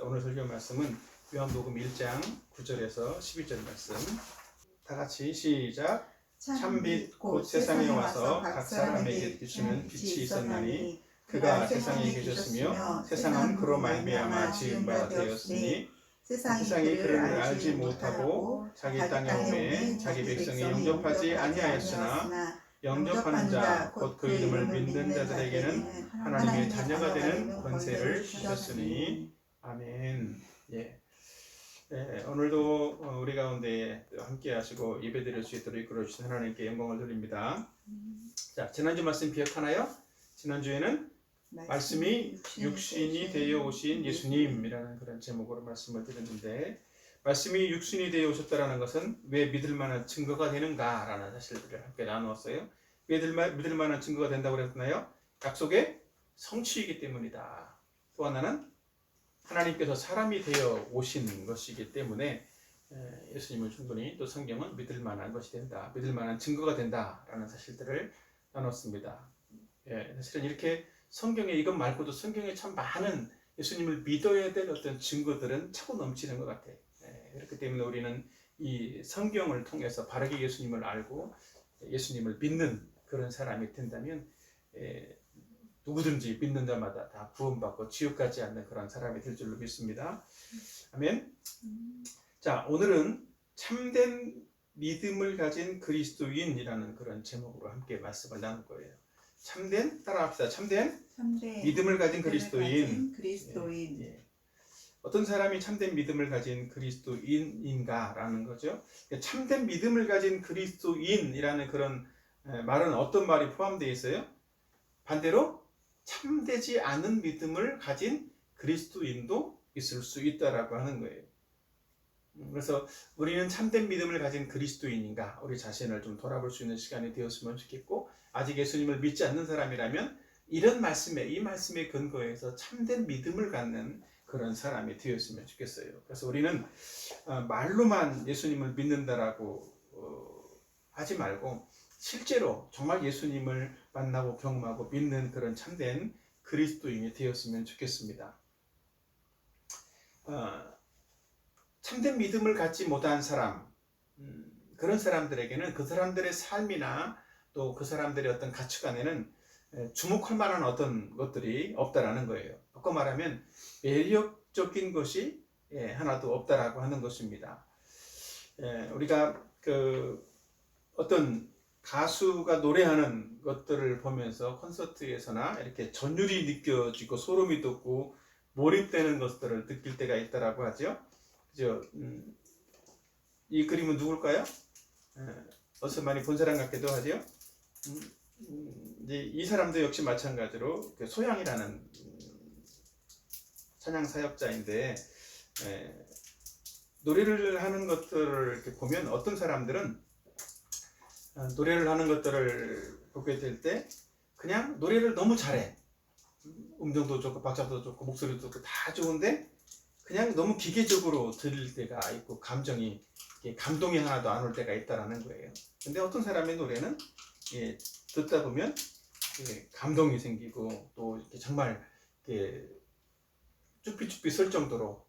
오늘 설교 말씀은 요한복음 1장 9절에서 12절 말씀. 다 같이 시작. 참빛 곧 세상에 와서 각 사람에게 비추는 빛이 있었나니 그가 세상에 계셨으며 세상은 그로 말미암아 지은 바 되었으니 세상이 그를 알지 못하고 자기 땅에 오매 자기 백성이 영접하지 아니하였으나 영접하는 자 곧 그 이름을 믿는 자들에게는 하나님의 자녀가 되는 권세를 주셨으니 아멘. 예. 오늘도 우리 가운데 함께 하시고 예배드릴 수 있도록 이끌어 주신 하나님께 영광을 드립니다. 자, 지난주 말씀 기억하나요? 지난주에는 말씀이 육신이 되어 오신 예수님이라는 그런 제목으로 말씀을 드렸는데, 말씀이 육신이 되어 오셨다라는 것은 왜 믿을 만한 증거가 되는가라는 사실들을 함께 나누었어요. 왜 믿을 만한 증거가 된다고 그랬나요? 약속의 성취이기 때문이다. 또 하나는 하나님께서 사람이 되어 오신 것이기 때문에 예수님은 충분히 또 성경은 믿을 만한 것이 된다, 믿을 만한 증거가 된다라는 사실들을 나눴습니다. 사실은 이렇게 성경에 이것 말고도 성경에 참 많은 예수님을 믿어야 될 어떤 증거들은 차고 넘치는 것 같아요. 그렇기 때문에 우리는 이 성경을 통해서 바르게 예수님을 알고 예수님을 믿는 그런 사람이 된다면 누구든지 믿는 자마다 다 구원받고 지옥 가지 않는 그런 사람이 될 줄로 믿습니다. 아멘. 자, 오늘은 참된 믿음을 가진 그리스도인이라는 그런 제목으로 함께 말씀을 나눌 거예요. 참된, 따라합시다. 참된 믿음을 가진 그리스도인. 예. 어떤 사람이 참된 믿음을 가진 그리스도인인가라는 거죠. 참된 믿음을 가진 그리스도인이라는 그런 말은 어떤 말이 포함되어 있어요? 반대로 참되지 않은 믿음을 가진 그리스도인도 있을 수 있다라고 하는 거예요. 그래서 우리는 참된 믿음을 가진 그리스도인인가, 우리 자신을 좀 돌아볼 수 있는 시간이 되었으면 좋겠고, 아직 예수님을 믿지 않는 사람이라면 이런 말씀에, 이 말씀에 근거해서 참된 믿음을 갖는 그런 사람이 되었으면 좋겠어요. 그래서 우리는 말로만 예수님을 믿는다라고 하지 말고 실제로 정말 예수님을 만나고 경험하고 믿는 그런 참된 그리스도인이 되었으면 좋겠습니다. 참된 믿음을 갖지 못한 사람, 그런 사람들에게는 그 사람들의 삶이나 또 그 사람들의 어떤 가치관에는 주목할 만한 어떤 것들이 없다라는 거예요. 바꿔 말하면 매력적인 것이 하나도 없다라고 하는 것입니다. 우리가 어떤 가수가 노래하는 것들을 보면서 콘서트에서나 이렇게 전율이 느껴지고 소름이 돋고 몰입되는 것들을 느낄 때가 있다라고 하죠. 그죠? 이 그림은 누굴까요? 어서 많이 본 사람 같기도 하죠. 이제 이 사람도 역시 마찬가지로 소양이라는 찬양 사역자인데, 노래를 하는 것들을 이렇게 보면 어떤 사람들은 노래를 하는 것들을 보게 될 때 그냥 노래를 너무 잘해. 음정도 좋고 박자도 좋고 목소리도 좋고 다 좋은데 그냥 너무 기계적으로 들릴 때가 있고 감동이 하나도 안 올 때가 있다라는 거예요. 근데 어떤 사람의 노래는 듣다 보면 감동이 생기고 또 이렇게 정말 쭈삐쭈삐 설 정도로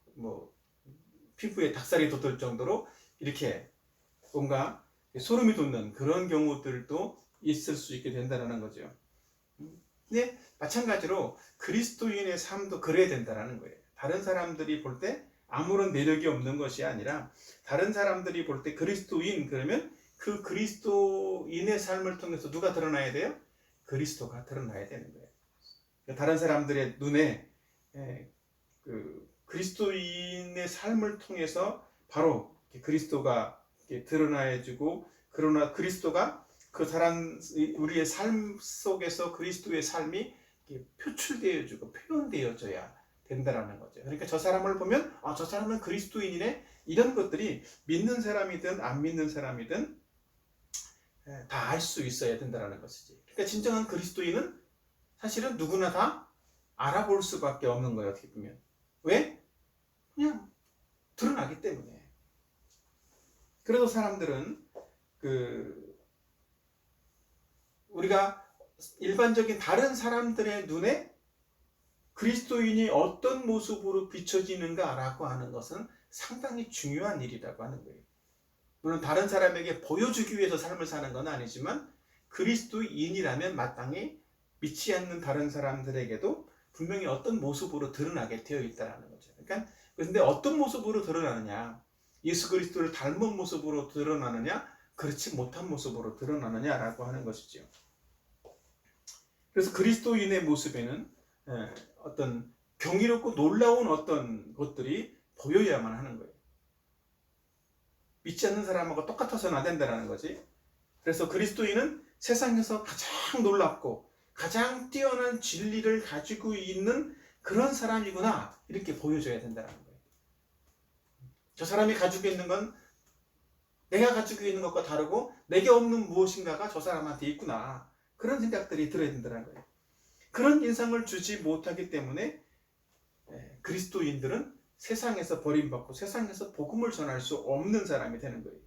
피부에 닭살이 돋을 정도로 이렇게 뭔가 소름이 돋는 그런 경우들도 있을 수 있게 된다는 거죠. 근데 마찬가지로 그리스도인의 삶도 그래야 된다는 거예요. 다른 사람들이 볼 때 아무런 매력이 없는 것이 아니라 다른 사람들이 볼 때 그리스도인 그러면 그 그리스도인의 삶을 통해서 누가 드러나야 돼요? 그리스도가 드러나야 되는 거예요. 다른 사람들의 눈에 그리스도인의 삶을 통해서 바로 그리스도가 드러나야지고, 그러나 그리스도가 그 사람 우리의 삶 속에서 그리스도의 삶이 표출되어지고 표현되어져야 된다라는 거죠. 그러니까 저 사람을 보면 저 사람은 그리스도인이네, 이런 것들이 믿는 사람이든 안 믿는 사람이든 다 알 수 있어야 된다라는 것이지. 그러니까 진정한 그리스도인은 사실은 누구나 다 알아볼 수밖에 없는 거예요. 어떻게 보면. 왜? 그냥 드러나기 때문에. 그래도 사람들은 우리가 일반적인 다른 사람들의 눈에 그리스도인이 어떤 모습으로 비춰지는가라고 하는 것은 상당히 중요한 일이라고 하는 거예요. 물론 다른 사람에게 보여주기 위해서 삶을 사는 건 아니지만 그리스도인이라면 마땅히 믿지 않는 다른 사람들에게도 분명히 어떤 모습으로 드러나게 되어 있다는 거죠. 그러니까 근데 어떤 모습으로 드러나느냐? 예수 그리스도를 닮은 모습으로 드러나느냐? 그렇지 못한 모습으로 드러나느냐라고 하는 것이죠. 그래서 그리스도인의 모습에는 어떤 경이롭고 놀라운 어떤 것들이 보여야만 하는 거예요. 믿지 않는 사람하고 똑같아서는 안 된다는 거지. 그래서 그리스도인은 세상에서 가장 놀랍고 가장 뛰어난 진리를 가지고 있는 그런 사람이구나, 이렇게 보여줘야 된다는 거예요. 저 사람이 가지고 있는 건 내가 가지고 있는 것과 다르고 내게 없는 무엇인가가 저 사람한테 있구나, 그런 생각들이 들어야 된다는 거예요. 그런 인상을 주지 못하기 때문에 그리스도인들은 세상에서 버림받고 세상에서 복음을 전할 수 없는 사람이 되는 거예요.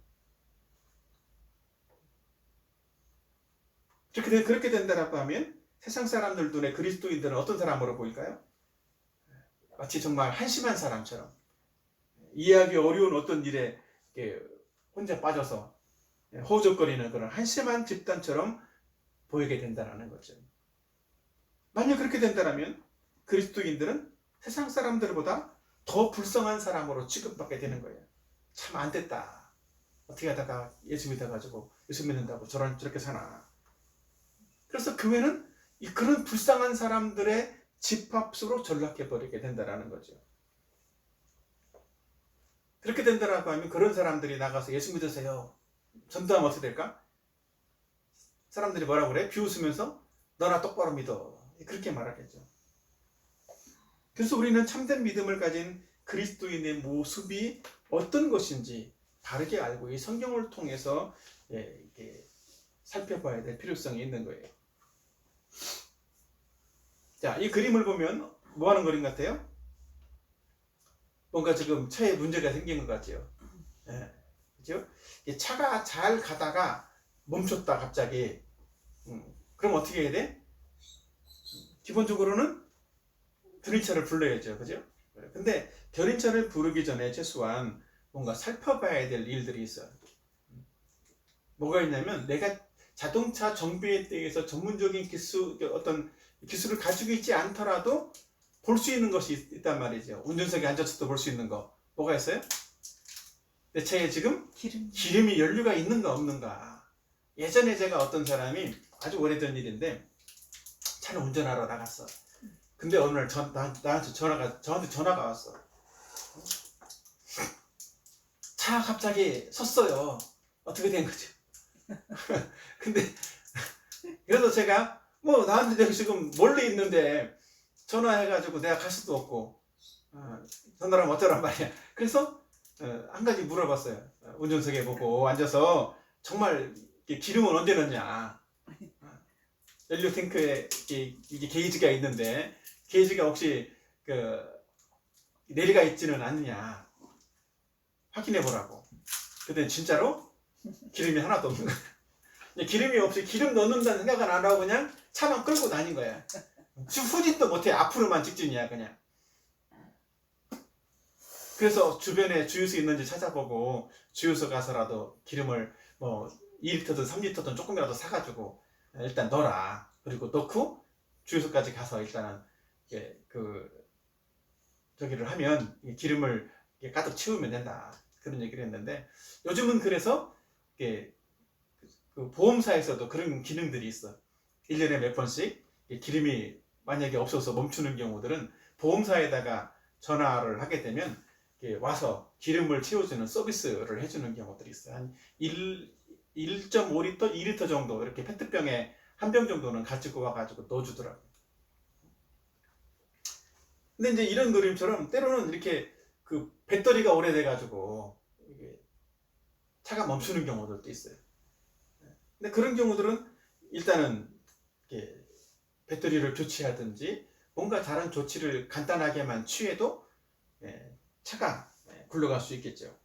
그렇게 된다라고 하면 세상 사람들 눈에 그리스도인들은 어떤 사람으로 보일까요? 마치 정말 한심한 사람처럼, 이해하기 어려운 어떤 일에 혼자 빠져서 허우적거리는 그런 한심한 집단처럼 보이게 된다는 거죠. 만약 그렇게 된다면 그리스도인들은 세상 사람들보다 더 불쌍한 사람으로 취급받게 되는 거예요. 참 안 됐다. 어떻게 하다가 예수 믿어가지고 예수 믿는다고 저렇게 사나. 그래서 교회는 그런 불쌍한 사람들의 집합수로 전락해버리게 된다는 거죠. 그렇게 된다라고 하면 그런 사람들이 나가서 예수 믿으세요, 전도하면 어떻게 될까? 사람들이 뭐라고 그래? 비웃으면서 너나 똑바로 믿어, 그렇게 말하겠죠. 그래서 우리는 참된 믿음을 가진 그리스도인의 모습이 어떤 것인지 바르게 알고 이 성경을 통해서 살펴봐야 될 필요성이 있는 거예요. 자, 이 그림을 보면 뭐 하는 그림 같아요? 뭔가 지금 차에 문제가 생긴 것 같아요. 그렇죠? 차가 잘 가다가 멈췄다 갑자기. 그럼 어떻게 해야 돼? 기본적으로는 견인차를 불러야죠. 그죠? 근데 견인차를 부르기 전에 최소한 뭔가 살펴봐야 될 일들이 있어요. 뭐가 있냐면 내가 자동차 정비에 대해서 전문적인 어떤 기술을 가지고 있지 않더라도 볼 수 있는 것이 있단 말이죠. 운전석에 앉아서도 볼 수 있는 거. 뭐가 있어요? 내 차에 지금 기름이 연료가 있는가 없는가. 예전에 제가 어떤 사람이, 아주 오래된 일인데, 차를 운전하러 나갔어. 근데 어느 날 저한테 전화가 왔어. 차가 갑자기 섰어요. 어떻게 된 거죠? 근데 그래서 제가 나한테 지금 멀리 있는데 전화해가지고 내가 갈 수도 없고 전화하면 어쩌란 말이야. 그래서 한 가지 물어봤어요. 운전석에 보고 앉아서 정말 기름은 언제 넣냐. 연료 탱크에 이게 게이지가 있는데 게이지가 혹시 내리가 있지는 않느냐 확인해 보라고. 근데 진짜로 기름이 하나도 없는 거야. 기름이 없이 기름 넣는다는 생각은 안 하고 그냥 차만 끌고 다닌 거야. 후진도 못해. 앞으로만 직진이야 그냥. 그래서 주변에 주유소 있는지 찾아보고 주유소 가서라도 기름을 2리터든 3리터든 조금이라도 사가지고 일단 넣어라. 그리고 넣고 주유소까지 가서 일단은 저기를 하면 기름을 가득 채우면 된다. 그런 얘기를 했는데, 요즘은 그래서 그 보험사에서도 그런 기능들이 있어. 1년에 몇 번씩 기름이 만약에 없어서 멈추는 경우들은 보험사에다가 전화를 하게 되면 와서 기름을 채워주는 서비스를 해주는 경우들이 있어요. 한 1.5리터, 2리터 정도 이렇게 페트병에 한 병 정도는 가지고 와가지고 넣어주더라고요. 근데 이제 이런 그림처럼 때로는 이렇게 배터리가 오래돼가지고 차가 멈추는 경우들도 있어요. 근데 그런 경우들은 일단은 배터리를 교체하든지 뭔가 다른 조치를 간단하게만 취해도 차가 굴러갈 수 있겠죠.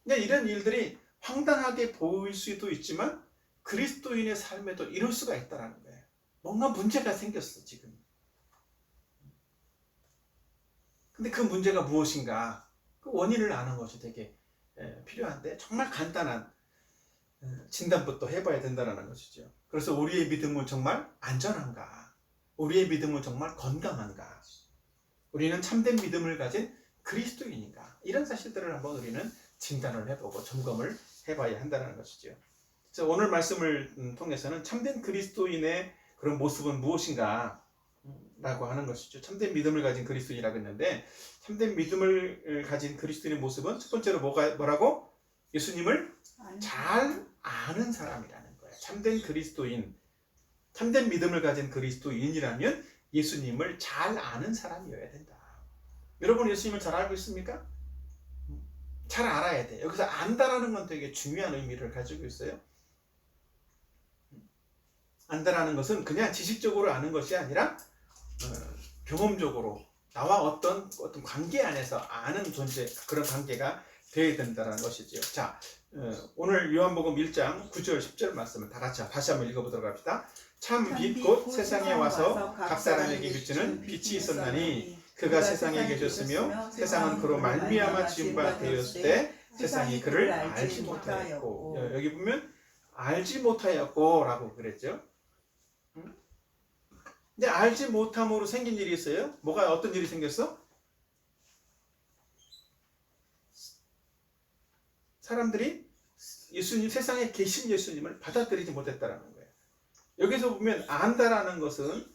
근데 이런 일들이 황당하게 보일 수도 있지만 그리스도인의 삶에도 이럴 수가 있다는 거예요. 뭔가 문제가 생겼어 지금. 근데 그 문제가 무엇인가? 그 원인을 아는 것이 되게 필요한데 정말 간단한 진단부터 해봐야 된다는 것이죠. 그래서 우리의 믿음은 정말 안전한가? 우리의 믿음은 정말 건강한가? 우리는 참된 믿음을 가진 그리스도인인가? 이런 사실들을 한번 우리는 진단을 해보고 점검을 해봐야 한다는 것이죠. 그래서 오늘 말씀을 통해서는 참된 그리스도인의 그런 모습은 무엇인가? 라고 하는 것이죠. 참된 믿음을 가진 그리스도인이라고 했는데 참된 믿음을 가진 그리스도인의 모습은 첫 번째로 뭐라고? 예수님을 잘 아는 사람이라는 거예요. 참된 그리스도인, 참된 믿음을 가진 그리스도인이라면 예수님을 잘 아는 사람이어야 된다. 여러분 예수님을 잘 알고 있습니까? 잘 알아야 돼. 여기서 안다라는 건 되게 중요한 의미를 가지고 있어요. 안다라는 것은 그냥 지식적으로 아는 것이 아니라 경험적으로 나와 어떤 관계 안에서 아는 존재, 그런 관계가 되어야 된다는 것이죠. 자, 오늘 요한복음 1장 9절 10절 말씀을 다 같이 다시 한번 읽어보도록 합시다. 참 빛 곧 세상에 와서 각 사람에게 비추는 빛이 있었나니 그가 세상에 계셨으며 세상은 그로 말미암아 지은 바 되었을 때 세상이 그를 알지 못하였고, 여기 보면 알지 못하였고 라고 그랬죠. 근데 알지 못함으로 생긴 일이 있어요. 어떤 일이 생겼어? 사람들이 세상에 계신 예수님을 받아들이지 못했다라는 거예요. 여기서 보면 안다라는 것은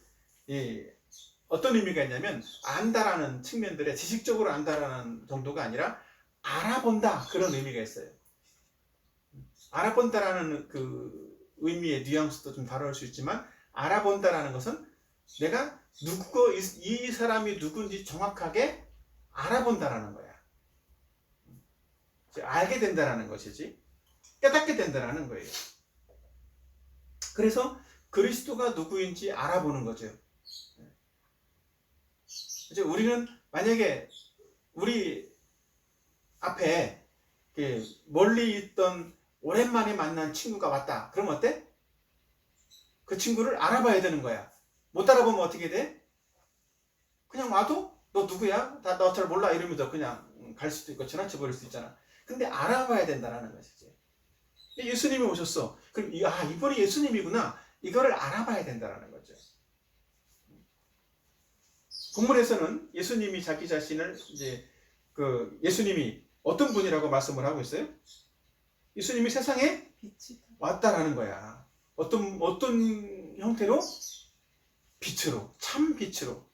어떤 의미가 있냐면 안다라는 측면들에 지식적으로 안다라는 정도가 아니라 알아본다, 그런 의미가 있어요. 알아본다라는 그 의미의 뉘앙스도 좀 다를 수 있지만 알아본다라는 것은 내가 이 사람이 누군지 정확하게 알아본다라는 거야. 알게 된다라는 것이지, 깨닫게 된다라는 거예요. 그래서 그리스도가 누구인지 알아보는 거죠. 이제 우리는 만약에 우리 앞에 멀리 있던 오랜만에 만난 친구가 왔다. 그럼 어때? 그 친구를 알아봐야 되는 거야. 못 알아보면 어떻게 돼? 그냥 와도 너 누구야? 너 잘 몰라 이러면서 그냥 갈 수도 있고 지나쳐 버릴 수 있잖아. 근데 알아봐야 된다는 것이지. 예수님이 오셨어. 그럼 이분이 예수님이구나. 이거를 알아봐야 된다는 거죠. 본문에서는 예수님이 자기 자신을 예수님이 어떤 분이라고 말씀을 하고 있어요? 예수님이 세상에 왔다라는 거야. 어떤 형태로? 빛으로, 참 빛으로.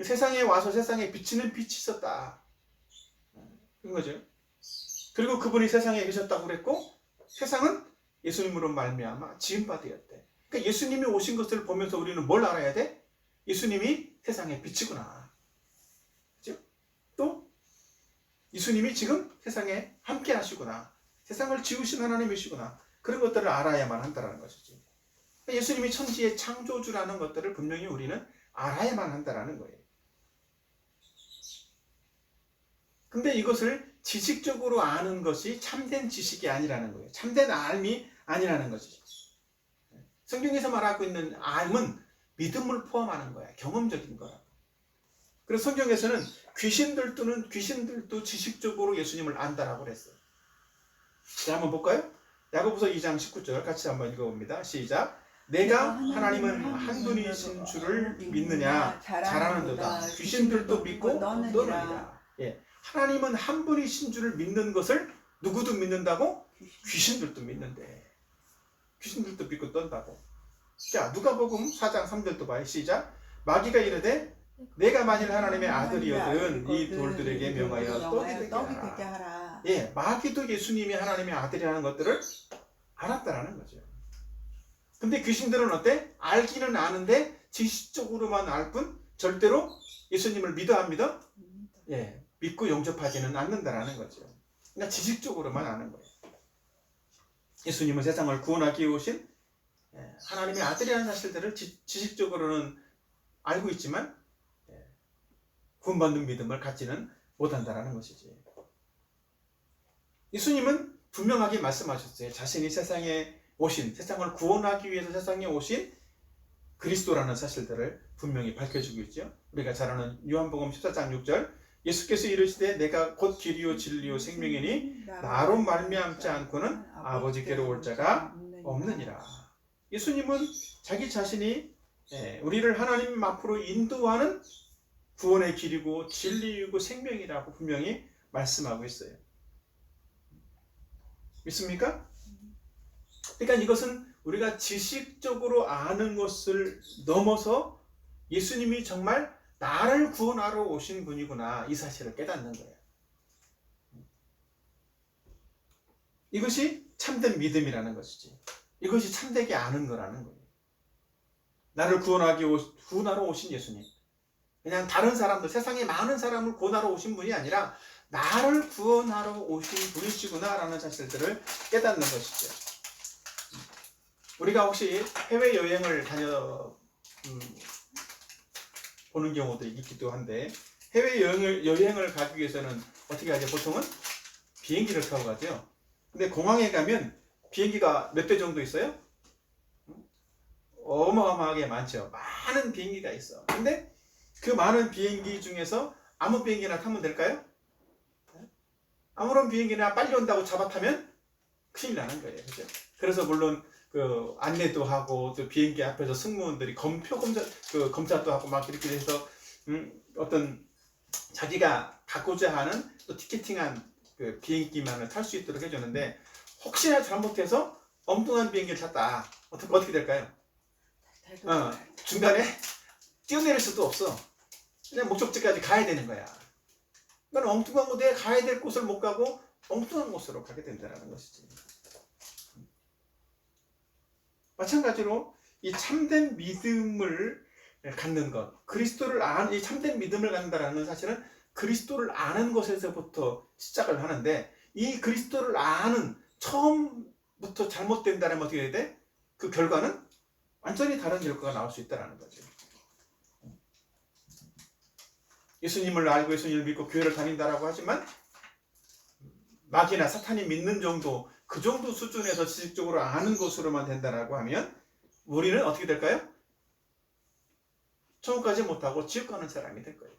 세상에 와서 세상에 비치는 빛이 있었다. 그런 거죠. 그리고 그분이 세상에 계셨다고 그랬고 세상은 예수님으로 말미암아 지은 바 되었대. 그러니까 예수님이 오신 것을 보면서 우리는 뭘 알아야 돼? 예수님이 세상의 빛이구나. 그렇죠? 또 예수님이 지금 세상에 함께 하시구나. 세상을 지으신 하나님이시구나. 그런 것들을 알아야만 한다는 것이지. 예수님이 천지의 창조주라는 것들을 분명히 우리는 알아야만 한다는 거예요. 근데 이것을 지식적으로 아는 것이 참된 지식이 아니라는 거예요. 참된 알미 아니라는 것이죠. 성경에서 말하고 있는 알은 믿음을 포함하는 거야. 경험적인 거라고. 그래서 성경에서는 귀신들도 지식적으로 예수님을 안다라고 그랬어요. 자, 한번 볼까요? 야고보서 2장 19절 같이 한번 읽어봅니다. 시작. 내가 하나님은 한 분이신 줄을 믿느냐 잘하는도다. 귀신들도 믿고 떠느니라. 하나님은 한 분이신 줄을 믿는 것을 누구도 믿는다고? 귀신들도 믿는데. 귀신들도 믿고 떤다고. 자, 누가복음 4장 3절도 봐요. 시작. 마귀가 이르되 내가 만일 하나님의 아들이거든 이 돌들에게 명하여 떡이 되게 하라. 마귀도 예수님이 하나님의 아들이라는 것들을 알았다라는 거죠. 근데 귀신들은 어때? 알기는 아는데 지식적으로만 알 뿐 절대로 예수님을 믿어 안 믿어? 믿고 영접하지는 않는다라는 거죠. 그러니까 지식적으로만 아는 거예요. 예수님은 세상을 구원하기 위해 오신 하나님의 아들이라는 사실들을 지식적으로는 알고 있지만 구원받는 믿음을 갖지는 못한다라는 것이지. 예수님은 분명하게 말씀하셨어요. 자신이 세상에 오신, 세상을 구원하기 위해서 세상에 오신 그리스도라는 사실들을 분명히 밝혀주고 있죠. 우리가 잘 아는 요한복음 14장 6절, 예수께서 이르시되 내가 곧 길이요 진리요 생명이니 나로 말미암지 않고는 아버지께로 올 자가 없느니라. 예수님은 자기 자신이 우리를 하나님 앞으로 인도하는 구원의 길이고 진리이고 생명이라고 분명히 말씀하고 있어요. 믿습니까? 그러니까 이것은 우리가 지식적으로 아는 것을 넘어서 예수님이 정말 나를 구원하러 오신 분이구나, 이 사실을 깨닫는 거예요. 이것이 참된 믿음이라는 것이지. 이것이 참되게 아는 거라는 거예요. 나를 구원하러 오신 예수님. 그냥 다른 사람들, 세상에 많은 사람을 구원하러 오신 분이 아니라 나를 구원하러 오신 분이시구나라는 사실들을 깨닫는 것이죠. 우리가 혹시 해외여행을 보는 경우도 있기도 한데, 해외여행을 가기 위해서는 어떻게 하죠? 보통은 비행기를 타고 가죠. 근데 공항에 가면 비행기가 몇 대 정도 있어요? 어마어마하게 많죠. 많은 비행기가 있어. 근데 그 많은 비행기 중에서 아무 비행기나 타면 될까요? 아무런 비행기나 빨리 온다고 잡아타면 큰일 나는 거예요. 그죠? 그래서 물론 그 안내도 하고 또 비행기 앞에서 승무원들이 검사도 하고 막 이렇게 해서 어떤 자기가 갖고자 하는 또 티켓팅한 그 비행기만을 탈 수 있도록 해주는데, 혹시나 잘못해서 엉뚱한 비행기를 탔다. 어떻게 될까요? 중간에 뛰어내릴 수도 없어. 그냥 목적지까지 가야 되는 거야. 그러니까 엉뚱한 곳에 가야 될 곳을 못 가고 엉뚱한 곳으로 가게 된다는 것이지. 마찬가지로 이 참된 믿음을 갖는 것, 그리스도를 아는, 이 참된 믿음을 갖는다는 사실은 그리스도를 아는 것에서부터 시작을 하는데, 이 그리스도를 아는 처음부터 잘못된다면 어떻게 해야 돼? 그 결과는 완전히 다른 결과가 나올 수 있다는 거죠. 예수님을 알고 예수님을 믿고 교회를 다닌다라고 하지만 마귀나 사탄이 믿는 정도, 그 정도 수준에서 지식적으로 아는 것으로만 된다라고 하면 우리는 어떻게 될까요? 천국까지 못하고 지옥 가는 사람이 될 거예요.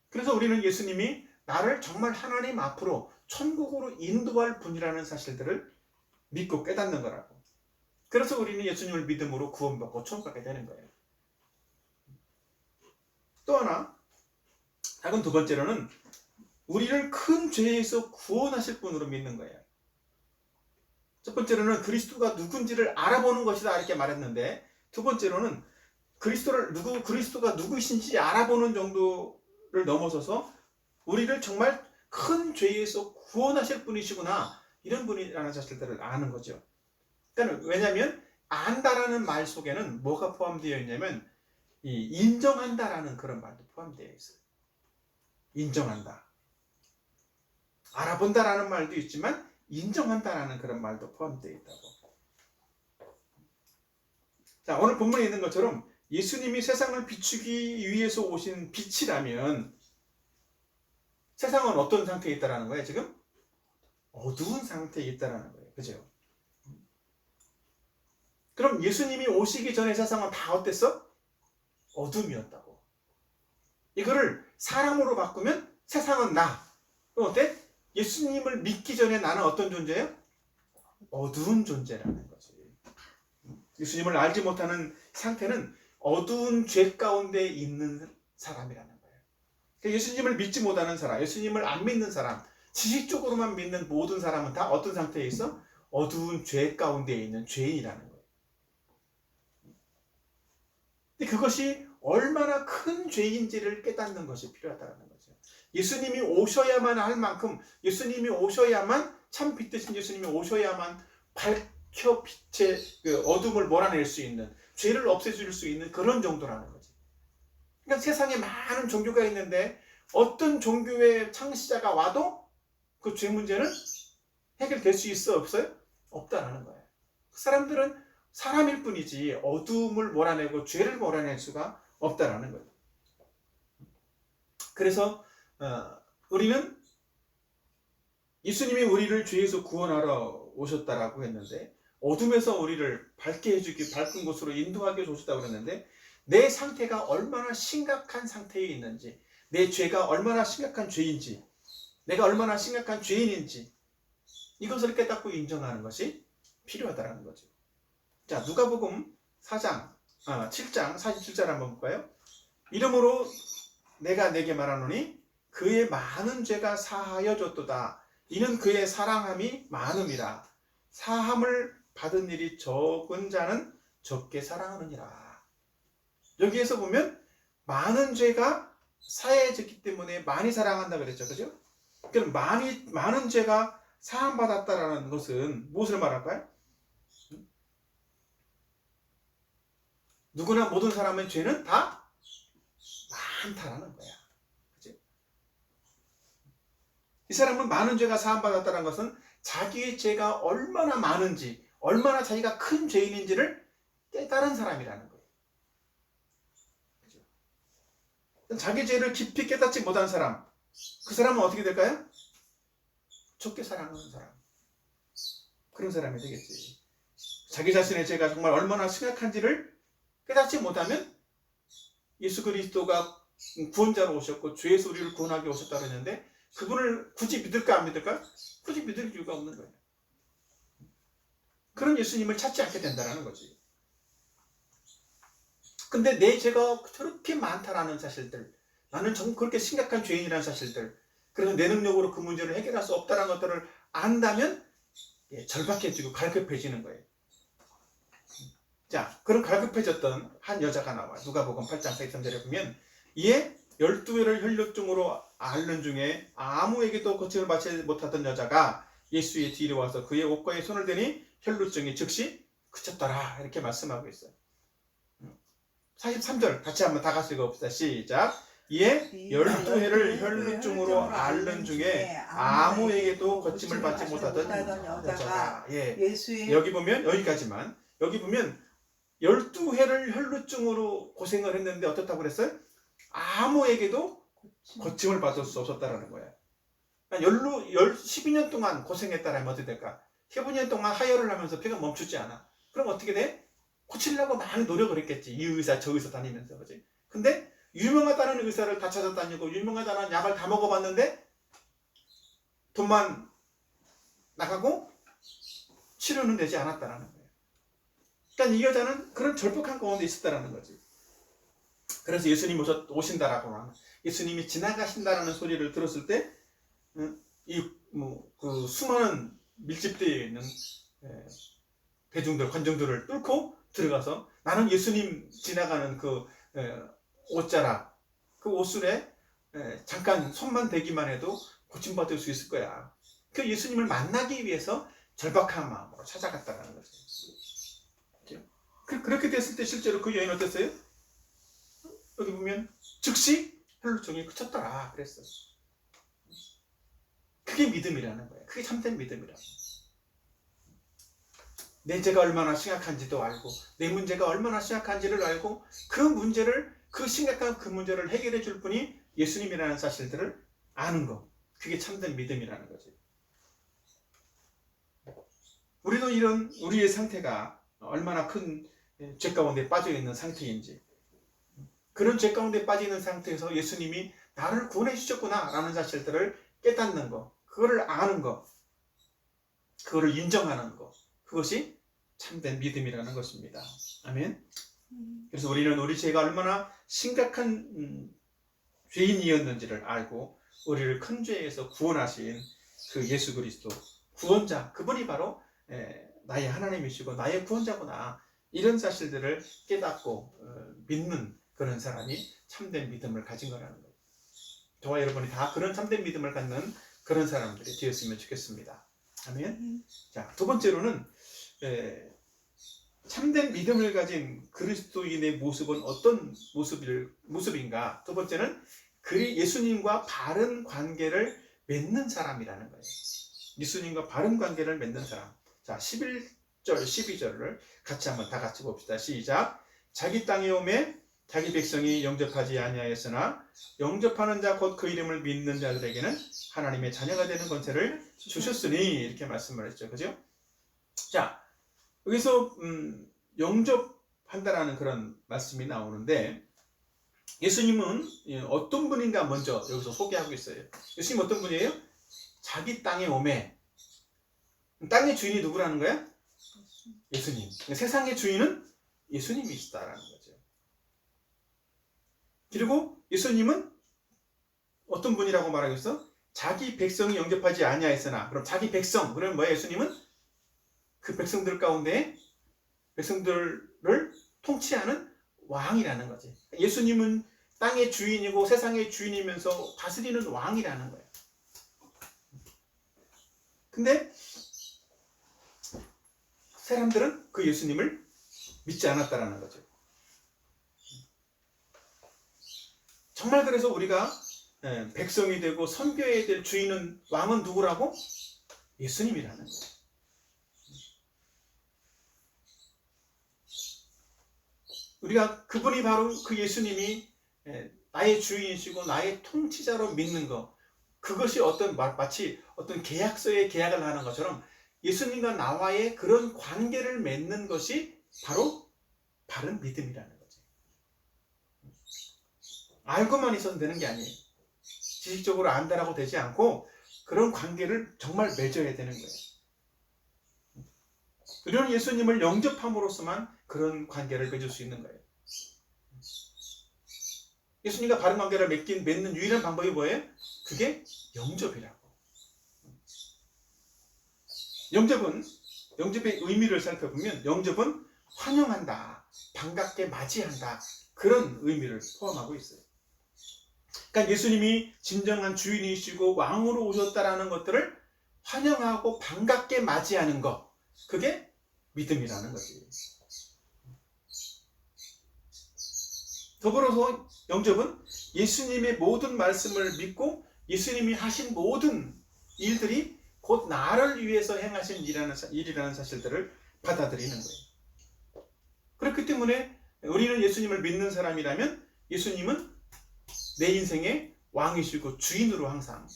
그래서 우리는 예수님이 나를 정말 하나님 앞으로 천국으로 인도할 분이라는 사실들을 믿고 깨닫는 거라고. 그래서 우리는 예수님을 믿음으로 구원받고 천국 가게 되는 거예요. 또 하나, 작은 두 번째로는 우리를 큰 죄에서 구원하실 분으로 믿는 거예요. 첫 번째로는 그리스도가 누군지를 알아보는 것이다, 이렇게 말했는데, 두 번째로는 그리스도가 누구이신지 알아보는 정도를 넘어서서 우리를 정말 큰 죄에서 구원하실 분이시구나, 이런 분이라는 사실들을 아는 거죠. 그러니까 왜냐하면 안다라는 말 속에는 뭐가 포함되어 있냐면 이 인정한다라는 그런 말도 포함되어 있어요. 인정한다. 알아본다라는 말도 있지만 인정한다라는 그런 말도 포함되어 있다고. 자, 오늘 본문에 있는 것처럼 예수님이 세상을 비추기 위해서 오신 빛이라면 세상은 어떤 상태에 있다라는 거예요, 지금? 어두운 상태에 있다라는 거예요. 그죠? 그럼 예수님이 오시기 전에 세상은 다 어땠어? 어둠이었다고. 이거를 사람으로 바꾸면 세상은 나. 그럼 어때? 예수님을 믿기 전에 나는 어떤 존재예요? 어두운 존재라는 거지. 예수님을 알지 못하는 상태는 어두운 죄 가운데 있는 사람이라는 거예요. 그러니까 예수님을 믿지 못하는 사람, 예수님을 안 믿는 사람, 지식적으로만 믿는 모든 사람은 다 어떤 상태에 있어? 어두운 죄 가운데 있는 죄인이라는 거예요. 근데 그것이 얼마나 큰 죄인지를 깨닫는 것이 필요하다는 거죠. 예수님이 오셔야만 할 만큼, 예수님이 오셔야만, 참 빛 되신 예수님이 오셔야만 밝혀 빛의 그 어둠을 몰아낼 수 있는, 죄를 없애줄 수 있는 그런 정도라는 거지. 그러니까 세상에 많은 종교가 있는데 어떤 종교의 창시자가 와도 그 죄 문제는 해결될 수 있어, 없어요? 없다라는 거예요. 그 사람들은 사람일 뿐이지 어둠을 몰아내고 죄를 몰아낼 수가 없다라는 거예요. 그래서 우리는 예수님이 우리를 죄에서 구원하러 오셨다라고 했는데, 어둠에서 우리를 밝게 해주기, 밝은 곳으로 인도하기 위해서 오셨다고 그랬는데, 내 상태가 얼마나 심각한 상태에 있는지, 내 죄가 얼마나 심각한 죄인지, 내가 얼마나 심각한 죄인인지, 이것을 깨닫고 인정하는 것이 필요하다는 거죠. 자, 누가복음 7장 47절 한번 볼까요? 이러므로 내가 내게 말하노니 그의 많은 죄가 사하여 줬도다. 이는 그의 사랑함이 많음이라. 사함을 받은 일이 적은 자는 적게 사랑하느니라. 여기에서 보면 많은 죄가 사해졌기 때문에 많이 사랑한다 그랬죠. 그죠? 그럼 많은 죄가 사함받았다라는 것은 무엇을 말할까요? 누구나 모든 사람의 죄는 다 많다라는 거야. 그치? 이 사람은 많은 죄가 사함받았다는 것은 자기의 죄가 얼마나 많은지, 얼마나 자기가 큰 죄인인지를 깨달은 사람이라는 거예요. 그치? 자기 죄를 깊이 깨닫지 못한 사람, 그 사람은 어떻게 될까요? 적게 사랑하는 사람. 그런 사람이 되겠지. 자기 자신의 죄가 정말 얼마나 심각한지를 깨닫지 못하면 예수 그리스도가 구원자로 오셨고 죄에서 우리를 구원하게 오셨다고 했는데 그분을 굳이 믿을까 안 믿을까? 굳이 믿을 이유가 없는 거예요. 그런 예수님을 찾지 않게 된다는 거지. 근데 내 죄가 저렇게 많다라는 사실들, 나는 정말 그렇게 심각한 죄인이라는 사실들, 그래서 내 능력으로 그 문제를 해결할 수 없다는 것들을 안다면 절박해지고 갈급해지는 거예요. 자, 그런 갈급해졌던 한 여자가 나와. 누가복음 8장 43절에 보면 이에 12회를 혈루증으로 앓는 중에 아무에게도 고침을 받지 못하던 여자가 예수의 뒤로 와서 그의 옷가에 손을 대니 혈루증이 즉시 그쳤더라. 이렇게 말씀하고 있어요. 43절 같이 한번 다 같이 읽어봅시다. 시작. 이에 12회를 혈루증으로 앓는 중에 아무에게도 고침을 받지 못하던 여자가 여기 보면 여기까지만. 여기 보면 12회를 혈루증으로 고생을 했는데 어떻다고 그랬어요? 아무에게도 고침을 받을 수 없었다라는 거예요. 12년 동안 고생했다라면 어떻게 될까? 15년 동안 하혈을 하면서 피가 멈추지 않아. 그럼 어떻게 돼? 고치려고 많이 노력을 했겠지. 이 의사 저 의사 다니면서. 그지? 근데 유명하다는 의사를 다 찾아다니고 유명하다는 약을 다 먹어봤는데 돈만 나가고 치료는 되지 않았다라는 거예요. 그러니까 이 여자는 그런 절박한 가운데 있었다라는 거지. 그래서 예수님 오신다라고 하는, 예수님이 지나가신다라는 소리를 들었을 때, 그 수많은 밀집되어 있는 대중들, 관중들을 뚫고 들어가서 나는 예수님 지나가는 그 옷자락, 그 옷술에 잠깐 손만 대기만 해도 고침받을 수 있을 거야. 그 예수님을 만나기 위해서 절박한 마음으로 찾아갔다라는 거죠. 그렇게 됐을 때 실제로 그 여인 어땠어요? 여기 보면 즉시 혈루증이 그쳤더라 그랬어요. 그게 믿음이라는 거예요. 그게 참된 믿음이라는 거예요. 내 죄가 얼마나 심각한지도 알고 내 문제가 얼마나 심각한지를 알고 그 심각한 그 문제를 해결해 줄 분이 예수님이라는 사실들을 아는 거. 그게 참된 믿음이라는 거지. 우리도 이런 우리의 상태가 얼마나 큰 죄 가운데 빠져 있는 상태인지, 그런 죄 가운데 빠져 있는 상태에서 예수님이 나를 구원해 주셨구나 라는 사실들을 깨닫는 거, 그거를 아는 거, 그거를 인정하는 거, 그것이 참된 믿음이라는 것입니다. 아멘. 그래서 우리는 우리 죄가 얼마나 심각한 죄인이었는지를 알고 우리를 큰 죄에서 구원하신 그 예수 그리스도 구원자, 그분이 바로 나의 하나님이시고 나의 구원자구나, 이런 사실들을 깨닫고 믿는 그런 사람이 참된 믿음을 가진 거라는 거예요. 저와 여러분이 다 그런 참된 믿음을 갖는 그런 사람들이 되었으면 좋겠습니다. 아멘. 자, 두 번째로는 참된 믿음을 가진 그리스도인의 모습은 어떤 모습인가? 두 번째는 예수님과 바른 관계를 맺는 사람이라는 거예요. 예수님과 바른 관계를 맺는 사람. 자, 11절, 12절을 같이 한번 다 같이 봅시다. 시작. 자기 땅에 오매 자기 백성이 영접하지 아니하였으나 영접하는 자 곧 그 이름을 믿는 자들에게는 하나님의 자녀가 되는 권세를 주셨으니, 이렇게 말씀을 했죠. 그죠? 자, 여기서 영접한다라는 그런 말씀이 나오는데 예수님은 어떤 분인가 먼저 여기서 소개하고 있어요. 예수님 어떤 분이에요? 자기 땅에 오매. 땅의 주인이 누구라는 거야? 예수님. 세상의 주인은 예수님이시다라는 거죠. 그리고 예수님은 어떤 분이라고 말하겠어? 자기 백성이 영접하지 아니하였으나. 그럼 자기 백성, 그러면 뭐야? 예수님은 그 백성들 가운데 백성들을 통치하는 왕이라는 거지. 예수님은 땅의 주인이고 세상의 주인이면서 다스리는 왕이라는 거예요. 근데 사람들은 그 예수님을 믿지 않았다라는 거죠. 정말 그래서 우리가 백성이 되고 섬겨야 될 주인은 왕은 누구라고? 예수님이라는 거예요. 우리가 그분이 바로 그 예수님이 나의 주인이시고 나의 통치자로 믿는 것, 그것이 마치 어떤 계약서에 계약을 하는 것처럼 예수님과 나와의 그런 관계를 맺는 것이 바로 바른 믿음이라는 거죠. 알고만 있어도 되는 게 아니에요. 지식적으로 안다라고 되지 않고 그런 관계를 정말 맺어야 되는 거예요. 우리는 예수님을 영접함으로써만 그런 관계를 맺을 수 있는 거예요. 예수님과 바른 관계를 맺는 유일한 방법이 뭐예요? 그게 영접이라고. 영접의 의미를 살펴보면 영접은 환영한다, 반갑게 맞이한다, 그런 의미를 포함하고 있어요. 그러니까 예수님이 진정한 주인이시고 왕으로 오셨다라는 것들을 환영하고 반갑게 맞이하는 것, 그게 믿음이라는 거지. 더불어서 영접은 예수님의 모든 말씀을 믿고 예수님이 하신 모든 일들이 곧 나를 위해서 행하신 일이라는 사실들을 받아들이는 거예요. 그렇기 때문에 우리는 예수님을 믿는 사람이라면 예수님은 내 인생의 왕이시고 주인으로 항상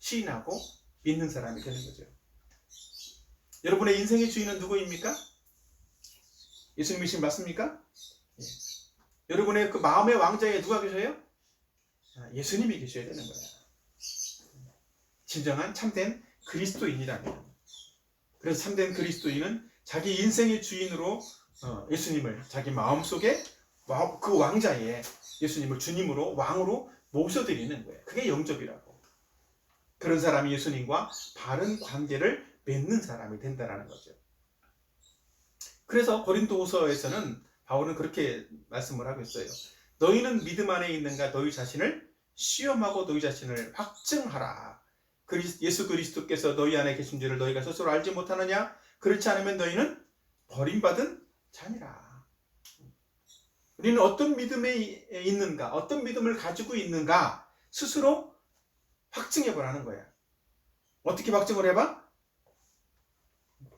시인하고 믿는 사람이 되는 거죠. 여러분의 인생의 주인은 누구입니까? 예수님이신 맞습니까? 예. 여러분의 그 마음의 왕자에 누가 계셔요? 예수님이 계셔야 되는 거예요. 진정한 참된 그리스도인이라면. 그래서 참된 그리스도인은 자기 인생의 주인으로 예수님을 자기 마음속에 그 왕자에 예수님을 주님으로 왕으로 모셔드리는 거예요. 그게 영접이라고. 그런 사람이 예수님과 바른 관계를 맺는 사람이 된다는 거죠. 그래서 고린도후서에서는 바울은 그렇게 말씀을 하고 있어요. 너희는 믿음 안에 있는가? 너희 자신을 시험하고 너희 자신을 확증하라. 예수 그리스도께서 너희 안에 계신 줄을 너희가 스스로 알지 못하느냐? 그렇지 않으면 너희는 버림받은 자니라. 우리는 어떤 믿음에 있는가? 어떤 믿음을 가지고 있는가? 스스로 확증해 보라는 거야. 어떻게 확증을 해봐?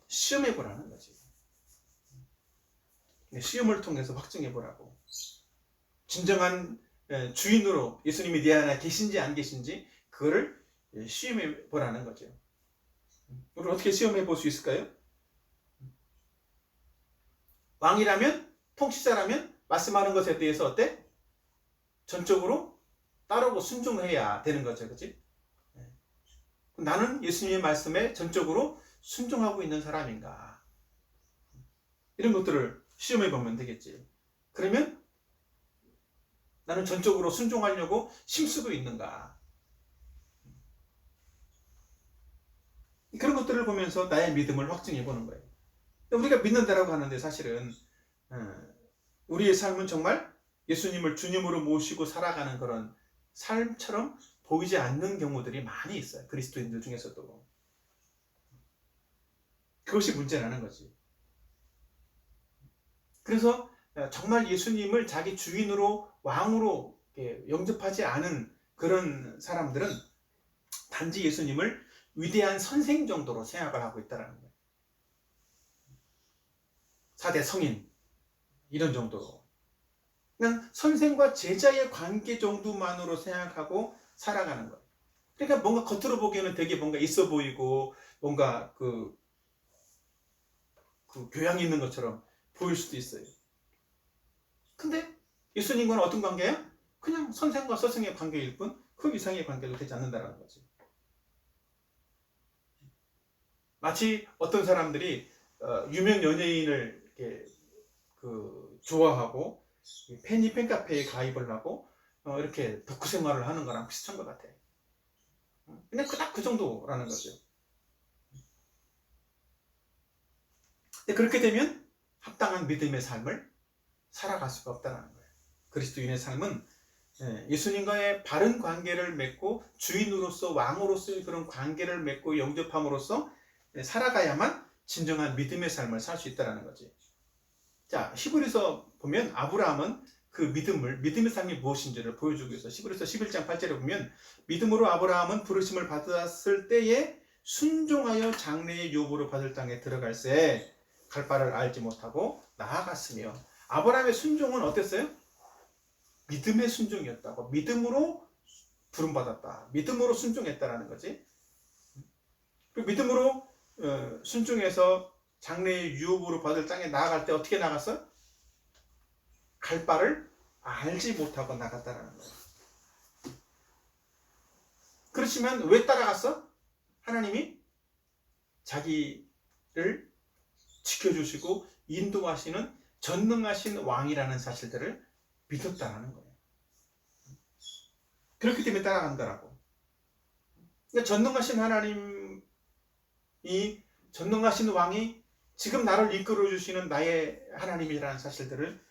시험해 보라는 거지. 시험을 통해서 확증해 보라고. 진정한 주인으로 예수님이 내 안에 계신지 안 계신지 그거를 시험해 보라는 거죠. 우리 어떻게 시험해 볼 수 있을까요? 왕이라면, 통치자라면 말씀하는 것에 대해서 어때? 전적으로 따르고 순종해야 되는 거죠. 그렇지? 나는 예수님의 말씀에 전적으로 순종하고 있는 사람인가? 이런 것들을 시험해 보면 되겠지. 그러면 나는 전적으로 순종하려고 힘쓰고 있는가? 그런 것들을 보면서 나의 믿음을 확증해 보는 거예요. 우리가 믿는다라고 하는데 사실은 우리의 삶은 정말 예수님을 주님으로 모시고 살아가는 그런 삶처럼 보이지 않는 경우들이 많이 있어요. 그리스도인들 중에서도. 그것이 문제라는 거지. 그래서 정말 예수님을 자기 주인으로 왕으로 영접하지 않은 그런 사람들은 단지 예수님을 위대한 선생 정도로 생각을 하고 있다는 거예요. 4대 성인 이런 정도로 그냥 선생과 제자의 관계 정도만으로 생각하고 살아가는 거예요. 그러니까 뭔가 겉으로 보기에는 되게 뭔가 있어 보이고 뭔가 그 교양이 있는 것처럼 보일 수도 있어요. 근데 예수님과는 어떤 관계야? 그냥 선생과 스승의 관계일 뿐 그 이상의 관계도 되지 않는다는 거지. 마치 어떤 사람들이 유명 연예인을 이렇게 좋아하고 팬카페에 가입을 하고 이렇게 덕후 생활을 하는 거랑 비슷한 것 같아. 그냥 딱 그 정도라는 거죠. 근데 그렇게 되면 합당한 믿음의 삶을 살아갈 수가 없다는 거예요. 그리스도인의 삶은 예수님과의 바른 관계를 맺고 주인으로서 왕으로서의 그런 관계를 맺고 영접함으로써 살아가야만 진정한 믿음의 삶을 살 수 있다는 거지. 자, 히브리서 보면 아브라함은 그 믿음의 삶이 무엇인지를 보여주고 있어. 히브리서 11장 8절에 보면 믿음으로 아브라함은 부르심을 받았을 때에 순종하여 장래의 유업으로 받을 땅에 들어갈새 갈 바를 알지 못하고 나아갔으며, 아브라함의 순종은 어땠어요? 믿음의 순종이었다고. 믿음으로 부름받았다. 믿음으로 순종했다라는 거지. 그 믿음으로 순종해서 장래의 유업으로 받을 땅에 나아갈 때 어떻게 나갔어? 갈 바를 알지 못하고 나갔다라는 거야. 그렇지만 왜 따라갔어? 하나님이 자기를 지켜주시고 인도하시는 전능하신 왕이라는 사실들을 믿었다라는 거예요. 그렇기 때문에 따라간다라고. 그러니까 전능하신 하나님이, 전능하신 왕이 지금 나를 이끌어 주시는 나의 하나님이라는 사실들을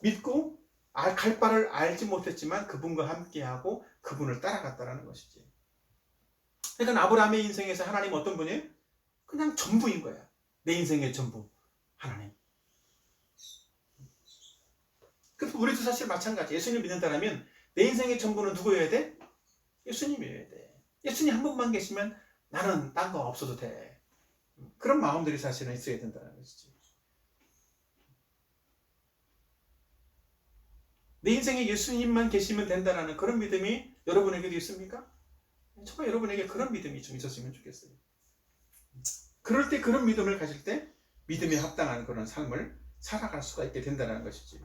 믿고 갈 바를 알지 못했지만 그분과 함께하고 그분을 따라갔다라는 것이지. 그러니까 아브라함의 인생에서 하나님은 어떤 분이에요? 그냥 전부인 거야. 내 인생의 전부 하나님. 그래서 우리도 사실 마찬가지. 예수님 믿는다면 내 인생의 전부는 누구여야 돼? 예수님이어야 돼. 예수님 한 분만 계시면 나는 딴 거 없어도 돼. 그런 마음들이 사실은 있어야 된다는 것이지. 내 인생에 예수님만 계시면 된다는 그런 믿음이 여러분에게도 있습니까? 정말 여러분에게 그런 믿음이 좀 있었으면 좋겠어요. 그럴 때, 그런 믿음을 가질 때 믿음에 합당한 그런 삶을 살아갈 수가 있게 된다는 것이지.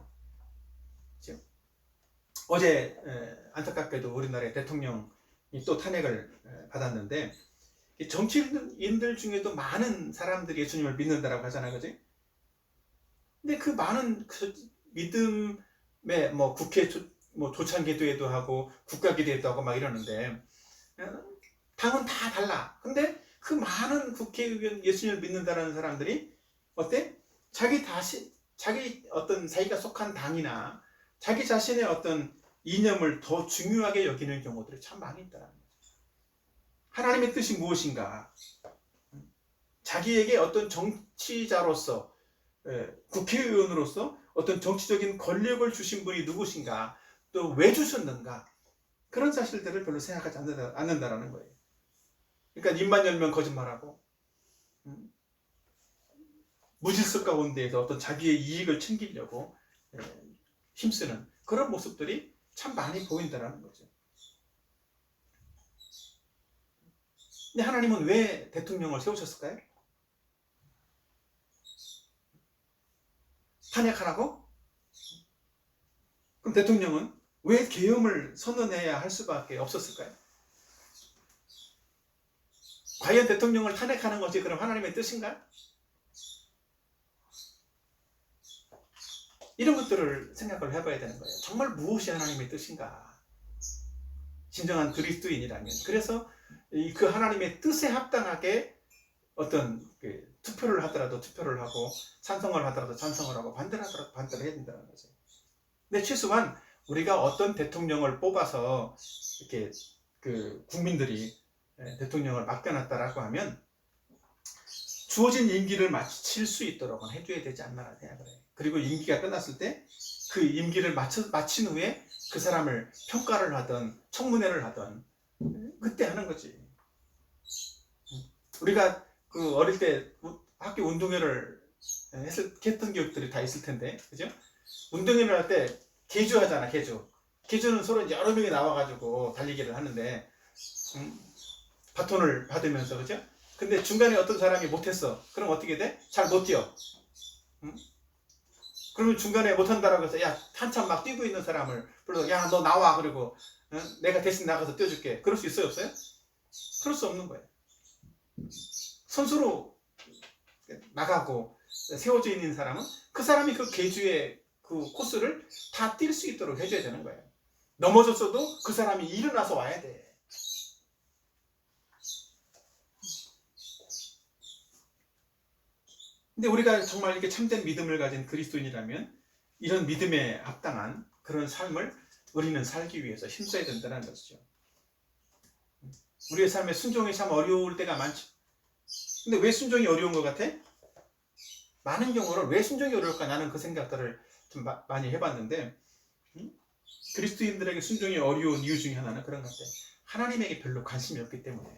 그렇죠? 어제 안타깝게도 우리나라의 대통령이 또 탄핵을 받았는데, 정치인들 중에도 많은 사람들이 예수님을 믿는다라고 하잖아요, 그지? 근데 그 많은 그 믿음에 뭐 국회 조찬 기도회도 하고 국가 기도회도 하고 막 이러는데 당은 다 달라. 근데 그 많은 국회의원 예수님을 믿는다라는 사람들이 어때? 자기가 속한 당이나 자기 자신의 어떤 이념을 더 중요하게 여기는 경우들이 참 많이 있다는 거죠. 하나님의 뜻이 무엇인가? 자기에게 어떤 정치자로서, 국회의원으로서 어떤 정치적인 권력을 주신 분이 누구신가? 또 왜 주셨는가? 그런 사실들을 별로 생각하지 않는다라는 거예요. 그러니까 입만 열면 거짓말하고, 무질서 가운데에서 어떤 자기의 이익을 챙기려고 힘쓰는 그런 모습들이 참 많이 보인다라는 거죠. 근데 하나님은 왜 대통령을 세우셨을까요? 탄핵하라고? 그럼 대통령은 왜 계엄을 선언해야 할 수밖에 없었을까요? 과연 대통령을 탄핵하는 것이 그럼 하나님의 뜻인가? 이런 것들을 생각을 해봐야 되는 거예요. 정말 무엇이 하나님의 뜻인가? 진정한 그리스도인이라면. 그래서 그 하나님의 뜻에 합당하게 어떤 투표를 하더라도 투표를 하고, 찬성을 하더라도 찬성을 하고, 반대를 하더라도 반대를 해야 된다는 거죠. 근데 최소한 우리가 어떤 대통령을 뽑아서 이렇게 국민들이 대통령을 맡겨놨다라고 하면 주어진 임기를 마칠 수 있도록 해줘야 되지 않나 생각을 해요. 그리고 임기가 끝났을 때 그 임기를 마친 후에 그 사람을 평가를 하든 청문회를 하든 그때 하는 거지. 우리가 어릴 때 학교 운동회를 했던 기억들이 다 있을 텐데, 그죠? 운동회를 할 때 계주 하잖아, 계주. 계주는 서로 여러 명이 나와가지고 달리기를 하는데, 바톤을 받으면서, 그죠? 근데 중간에 어떤 사람이 못했어. 그럼 어떻게 돼? 잘 못 뛰어. 응? 그러면 중간에 못한다라고 해서 야 한참 막 뛰고 있는 사람을 불러서 야 너 나와 그리고 내가 대신 나가서 뛰어줄게. 그럴 수 있어요 없어요? 그럴 수 없는 거예요. 선수로 나가고 세워져 있는 사람은 그 사람이 그 계주의 그 코스를 다 뛸 수 있도록 해줘야 되는 거예요. 넘어졌어도 그 사람이 일어나서 와야 돼. 근데 우리가 정말 이렇게 참된 믿음을 가진 그리스도인이라면 이런 믿음에 합당한 그런 삶을 우리는 살기 위해서 힘써야 된다는 것이죠. 우리의 삶에 순종이 참 어려울 때가 많죠. 근데 왜 순종이 어려운 것 같아? 많은 경우는 왜 순종이 어려울까? 나는 그 생각들을 좀 많이 해봤는데 그리스도인들에게 순종이 어려운 이유 중에 하나는 그런 것 같아. 하나님에게 별로 관심이 없기 때문에.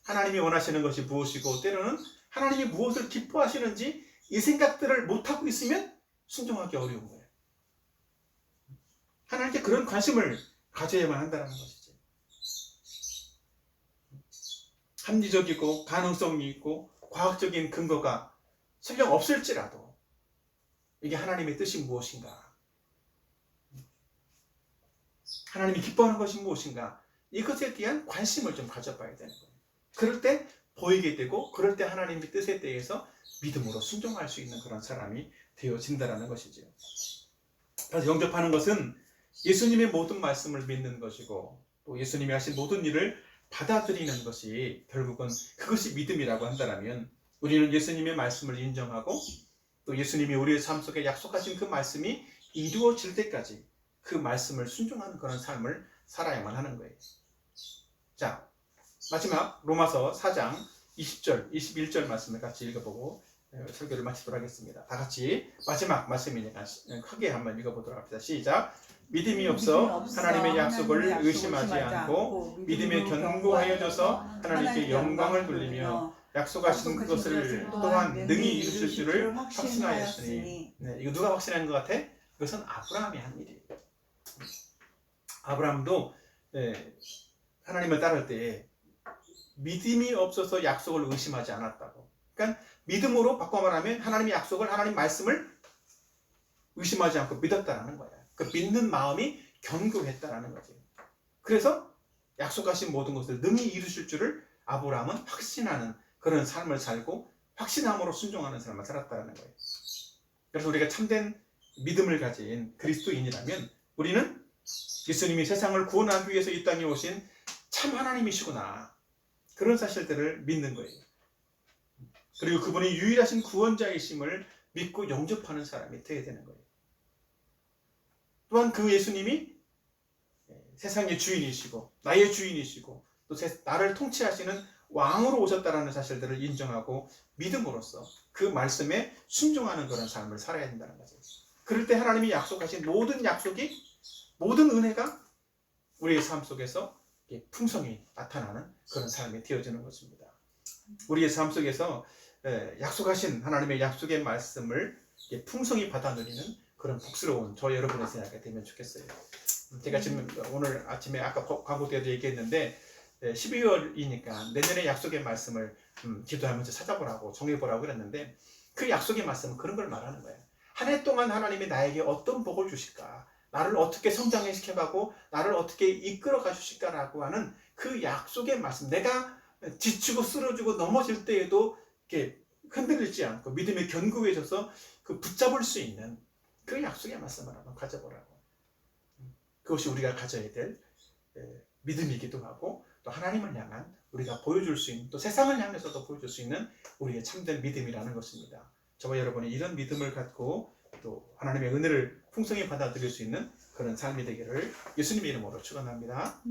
하나님이 원하시는 것이 무엇이고 때로는 하나님이 무엇을 기뻐하시는지 이 생각들을 못하고 있으면 순종하기 어려운 거예요. 하나님께 그런 관심을 가져야만 한다는 것이지. 합리적이고 가능성이 있고 과학적인 근거가 설령 없을지라도 이게 하나님의 뜻이 무엇인가? 하나님이 기뻐하는 것이 무엇인가? 이것에 대한 관심을 좀 가져봐야 되는 거예요. 그럴 때 보이게 되고 그럴 때 하나님의 뜻에 대해서 믿음으로 순종할 수 있는 그런 사람이 되어진다는 것이죠. 그래서 영접하는 것은 예수님의 모든 말씀을 믿는 것이고 또 예수님이 하신 모든 일을 받아들이는 것이 결국은 그것이 믿음이라고 한다면 우리는 예수님의 말씀을 인정하고 또 예수님이 우리의 삶 속에 약속하신 그 말씀이 이루어질 때까지 그 말씀을 순종하는 그런 삶을 살아야만 하는 거예요. 자, 마지막 로마서 4장 20절, 21절 말씀을 같이 읽어보고 설교를 마치도록 하겠습니다. 다 같이 마지막 말씀이니까 크게 한번 읽어보도록 합시다. 시작! 믿음이 없어 하나님의 약속을 의심하지 않고 믿음에 견고하여져서 하나님께 영광을 돌리며 약속하신 것을 또한 능히 이루실 줄을 확신하였으니. 네, 이거 누가 확신한 것 같아? 이것은 아브라함이 한 일이에요. 아브라함도 하나님을 따를 때 믿음이 없어서 약속을 의심하지 않았다고. 그러니까 믿음으로 바꿔 말하면 하나님의 약속을, 하나님 말씀을 의심하지 않고 믿었다라는 거야. 그 믿는 마음이 견고했다라는 거지. 그래서 약속하신 모든 것을 능히 이루실 줄을 아브라함은 확신하는 그런 삶을 살고 확신함으로 순종하는 삶을 살았다는 거예요. 그래서 우리가 참된 믿음을 가진 그리스도인이라면 우리는 예수님이 세상을 구원하기 위해서 이 땅에 오신 참 하나님이시구나. 그런 사실들을 믿는 거예요. 그리고 그분이 유일하신 구원자이심을 믿고 영접하는 사람이 되어야 되는 거예요. 또한 그 예수님이 세상의 주인이시고 나의 주인이시고 또 나를 통치하시는 왕으로 오셨다는 사실들을 인정하고 믿음으로써 그 말씀에 순종하는 그런 삶을 살아야 된다는 거죠. 그럴 때 하나님이 약속하신 모든 약속이, 모든 은혜가 우리의 삶 속에서 풍성히 나타나는 그런 삶이 되어지는 것입니다. 우리의 삶 속에서 약속하신 하나님의 약속의 말씀을 풍성히 받아 누리는 그런 복스러운 저 여러분의 생활이 되면 좋겠어요. 제가 지금 오늘 아침에 아까 광고 때도 얘기했는데 12월이니까 내년에 약속의 말씀을 기도하면서 찾아보라고 정해보라고 그랬는데 그 약속의 말씀은 그런 걸 말하는 거예요. 한 해 동안 하나님이 나에게 어떤 복을 주실까? 나를 어떻게 성장시켜가고 나를 어떻게 이끌어가 주실까라고 하는 그 약속의 말씀. 내가 지치고 쓰러지고 넘어질 때에도 이렇게 흔들리지 않고 믿음이 견고해져서 그 붙잡을 수 있는 그 약속의 말씀을 한번 가져보라고. 그것이 우리가 가져야 될 믿음이기도 하고 또 하나님을 향한 우리가 보여줄 수 있는, 또 세상을 향해서도 보여줄 수 있는 우리의 참된 믿음이라는 것입니다. 저와 여러분이 이런 믿음을 갖고 또 하나님의 은혜를 풍성히 받아들일 수 있는 그런 삶이 되기를 예수님의 이름으로 축원합니다.